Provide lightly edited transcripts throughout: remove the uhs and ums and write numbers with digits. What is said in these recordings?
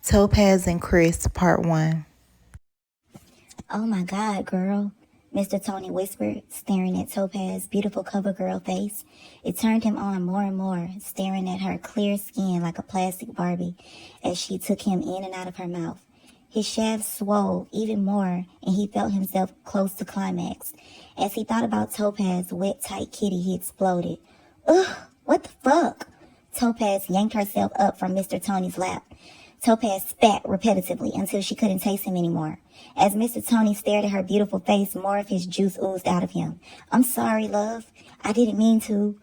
Topaz and Chris, Part 1. "Oh my God, girl," Mr. Tony whispered, staring at Topaz's beautiful cover girl face. It turned him on more and more, staring at her clear skin like a plastic Barbie as she took him in and out of her mouth. His shaft swelled even more, and he felt himself close to climax. As he thought about Topaz's wet, tight kitty, he exploded. "Ugh, what the fuck?" Topaz yanked herself up from Mr. Tony's lap. Topaz spat repetitively until she couldn't taste him anymore. As Mr. Tony stared at her beautiful face, more of his juice oozed out of him. "I'm sorry, love. I didn't mean to."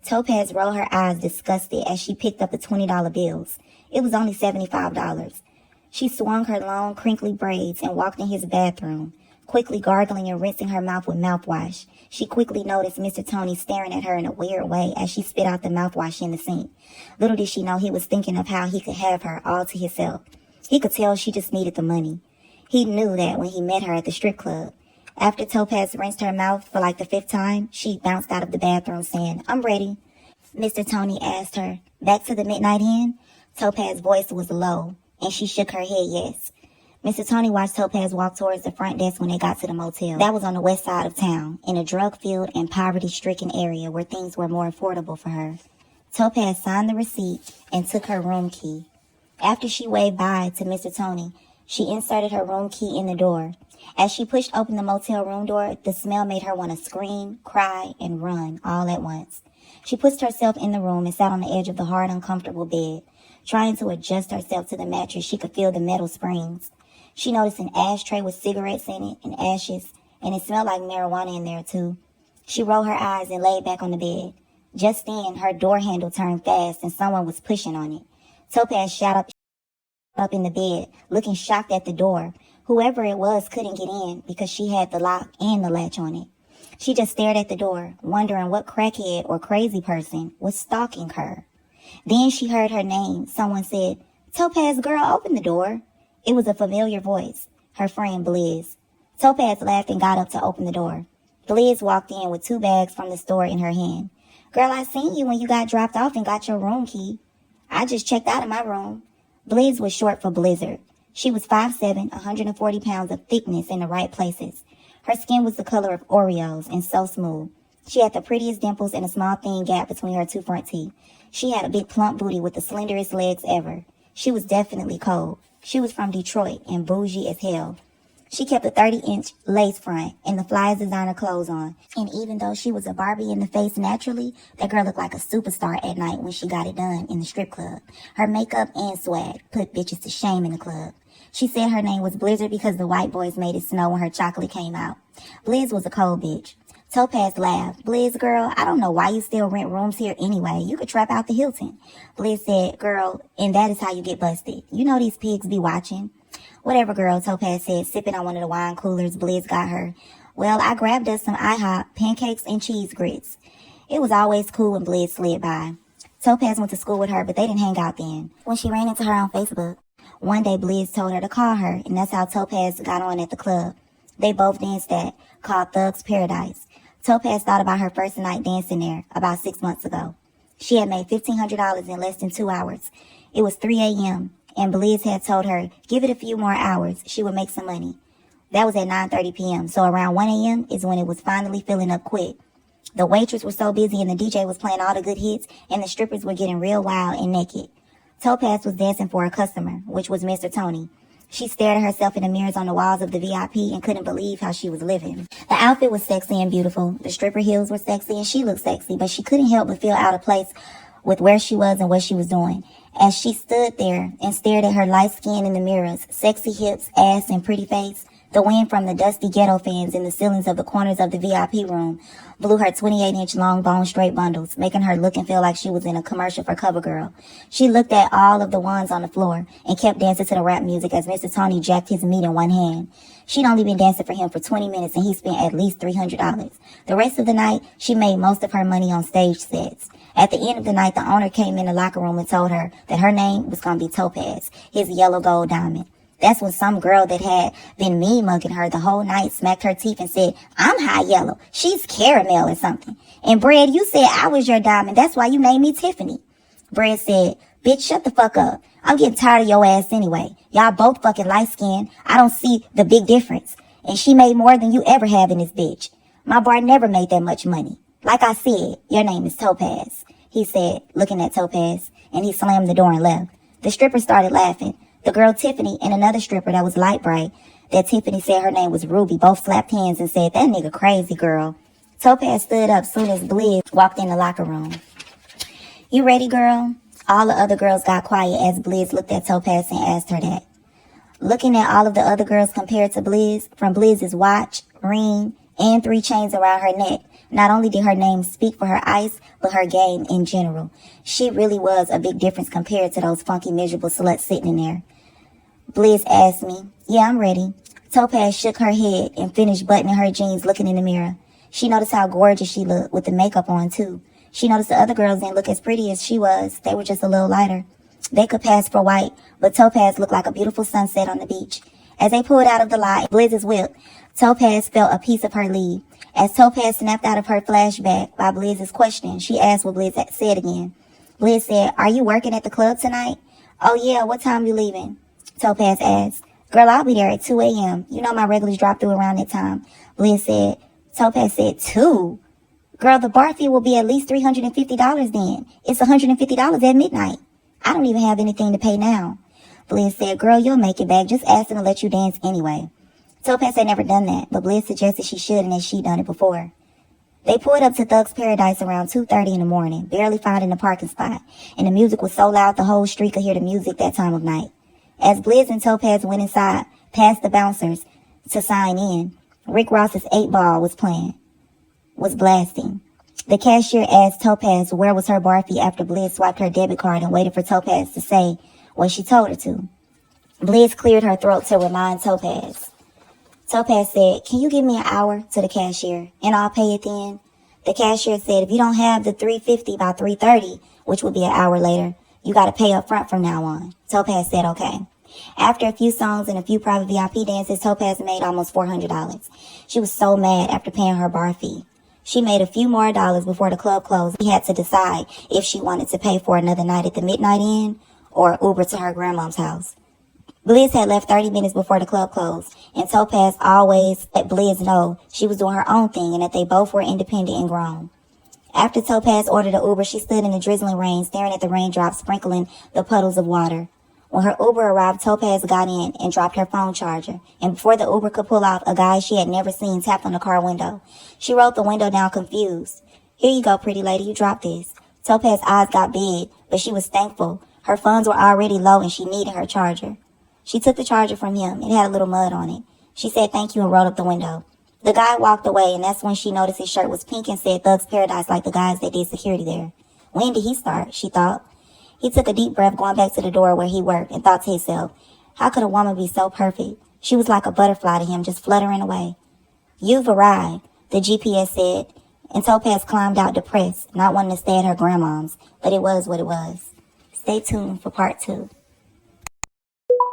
Topaz rolled her eyes disgusted as she picked up the $20 bills. It was only $75. She swung her long, crinkly braids and walked in his bathroom, quickly gargling and rinsing her mouth with mouthwash. She quickly noticed Mr. Tony staring at her in a weird way as she spit out the mouthwash in the sink. Little did she know he was thinking of how he could have her all to himself. He could tell she just needed the money. He knew that when he met her at the strip club. After Topaz rinsed her mouth for like the 5th time, she bounced out of the bathroom saying, "I'm ready." Mr. Tony asked her, "Back to the Midnight Inn?" Topaz's voice was low, and she shook her head yes. Mr. Tony watched Topaz walk towards the front desk when they got to the motel. That was on the west side of town, in a drug-filled and poverty-stricken area where things were more affordable for her. Topaz signed the receipt and took her room key. After she waved bye to Mr. Tony, she inserted her room key in the door. As she pushed open the motel room door, the smell made her want to scream, cry, and run all at once. She pushed herself in the room and sat on the edge of the hard, uncomfortable bed. Trying to adjust herself to the mattress, she could feel the metal springs. She noticed an ashtray with cigarettes in it and ashes, and it smelled like marijuana in there too. She rolled her eyes and laid back on the bed. Just then, her door handle turned fast and someone was pushing on it. Topaz shot up in the bed, looking shocked at the door. Whoever it was couldn't get in because she had the lock and the latch on it. She just stared at the door, wondering what crackhead or crazy person was stalking her. Then she heard her name. Someone said, "Topaz, girl, open the door." It was a familiar voice, her friend Blizz. Topaz laughed and got up to open the door. Blizz walked in with 2 bags from the store in her hand. "Girl, I seen you when you got dropped off and got your room key." "I just checked out of my room." Blizz was short for Blizzard. She was 5'7", 140 pounds of thickness in the right places. Her skin was the color of Oreos and so smooth. She had the prettiest dimples and a small thin gap between her 2 front teeth. She had a big plump booty with the slenderest legs ever. She was definitely cold. She was from Detroit and bougie as hell. She kept a 30-inch lace front and the flyest designer clothes on. And even though she was a Barbie in the face naturally, that girl looked like a superstar at night when she got it done in the strip club. Her makeup and swag put bitches to shame in the club. She said her name was Blizzard because the white boys made it snow when her chocolate came out. Blizz was a cold bitch. Topaz laughed. "Blizz, girl, I don't know why you still rent rooms here anyway. You could trap out the Hilton." Blizz said, "Girl, and that is how you get busted. You know these pigs be watching." "Whatever, girl," Topaz said, sipping on one of the wine coolers Blizz got her. "Well, I grabbed us some IHOP, pancakes, and cheese grits." It was always cool when Blizz slid by. Topaz went to school with her, but they didn't hang out then. When she ran into her on Facebook, one day Blizz told her to call her, and that's how Topaz got on at the club. They both danced at, called Thug's Paradise. Topaz thought about her first night dancing there about 6 months ago. She had made $1,500 in less than 2 hours. It was 3 a.m., and Blizz had told her, give it a few more hours, she would make some money. That was at 9:30 p.m., so around 1 a.m. is when it was finally filling up quick. The waitress was so busy and the DJ was playing all the good hits, and the strippers were getting real wild and naked. Topaz was dancing for a customer, which was Mr. Tony. She stared at herself in the mirrors on the walls of the VIP and couldn't believe how she was living. The outfit was sexy and beautiful. The stripper heels were sexy and she looked sexy, but she couldn't help but feel out of place with where she was and what she was doing. As she stood there and stared at her light skin in the mirrors, sexy hips, ass, and pretty face, the wind from the dusty ghetto fans in the ceilings of the corners of the VIP room blew her 28-inch long bone straight bundles, making her look and feel like she was in a commercial for CoverGirl. She looked at all of the ones on the floor and kept dancing to the rap music as Mr. Tony jacked his meat in one hand. She'd only been dancing for him for 20 minutes and he spent at least $300. The rest of the night, she made most of her money on stage sets. At the end of the night, the owner came in the locker room and told her that her name was going to be Topaz, his yellow gold diamond. That's when some girl that had been mean mugging her the whole night smacked her teeth and said, "I'm high yellow. She's caramel or something. And Brad, you said I was your diamond. That's why you named me Tiffany." Brad said, Bitch, shut the fuck up. I'm getting tired of your ass anyway. Y'all both fucking light-skinned. I don't see the big difference. And she made more than you ever have in this bitch. My bar never made that much money. Like I said, your name is Topaz, he said, looking at Topaz, and he slammed the door and left. The stripper started laughing. The girl Tiffany and another stripper that was light bright, that Tiffany said her name was Ruby, both slapped hands and said, that nigga crazy, girl. Topaz stood up soon as Blizz walked in the locker room. You ready, girl? All the other girls got quiet as Blizz looked at Topaz and asked her that. Looking at all of the other girls compared to Blizz, from Blizz's watch, ring, and 3 chains around her neck, not only did her name speak for her ice, but her game in general. She really was a big difference compared to those funky, miserable sluts sitting in there. Blizz asked me, yeah, I'm ready. Topaz shook her head and finished buttoning her jeans, looking in the mirror. She noticed how gorgeous she looked with the makeup on, too. She noticed the other girls didn't look as pretty as she was. They were just a little lighter. They could pass for white, but Topaz looked like a beautiful sunset on the beach. As they pulled out of the lot, Blizz's whip, Topaz felt a piece of her leave. As Topaz snapped out of her flashback by Blizz's question, she asked what Blizz had said again. Blizz said, are you working at the club tonight? Oh yeah, what time you leaving? Topaz asked. Girl, I'll be there at 2 a.m. You know my regulars drop through around that time. Blizz said. Topaz said, 2? Girl, the bar fee will be at least $350 then. It's $150 at midnight. I don't even have anything to pay now. Blizz said, girl, you'll make it back. Just ask them to let you dance anyway. Topaz had never done that, but Blizz suggested she should and that she'd done it before. They pulled up to Thug's Paradise around 2:30 in the morning, barely finding a parking spot, and the music was so loud the whole street could hear the music that time of night. As Blizz and Topaz went inside, past the bouncers to sign in, Rick Ross's 8-ball was blasting. The cashier asked Topaz where was her bar fee after Blizz swiped her debit card and waited for Topaz to say what she told her to. Blizz cleared her throat to remind Topaz. Topaz said, can you give me an hour, to the cashier, and I'll pay it then? The cashier said, if you don't have the $350 by 3:30, which would be an hour later, you got to pay up front from now on. Topaz said, okay. After a few songs and a few private VIP dances, Topaz made almost $400. She was so mad after paying her bar fee. She made a few more dollars before the club closed. She had to decide if she wanted to pay for another night at the Midnight Inn or Uber to her grandmom's house. Blizz had left 30 minutes before the club closed, and Topaz always let Blizz know she was doing her own thing and that they both were independent and grown. After Topaz ordered an Uber, she stood in the drizzling rain, staring at the raindrops sprinkling the puddles of water. When her Uber arrived, Topaz got in and dropped her phone charger, and before the Uber could pull off, a guy she had never seen tapped on the car window. She rolled the window down confused. Here you go, pretty lady, you dropped this. Topaz's eyes got big, but she was thankful. Her funds were already low and she needed her charger. She took the charger from him. It had a little mud on it. She said thank you and rolled up the window. The guy walked away, and that's when she noticed his shirt was pink and said Thug's Paradise like the guys that did security there. When did he start? She thought. He took a deep breath going back to the door where he worked and thought to himself, how could a woman be so perfect? She was like a butterfly to him, just fluttering away. You've arrived, the GPS said, and Topaz climbed out depressed, not wanting to stay at her grandmom's, but it was what it was. Stay tuned for part 2.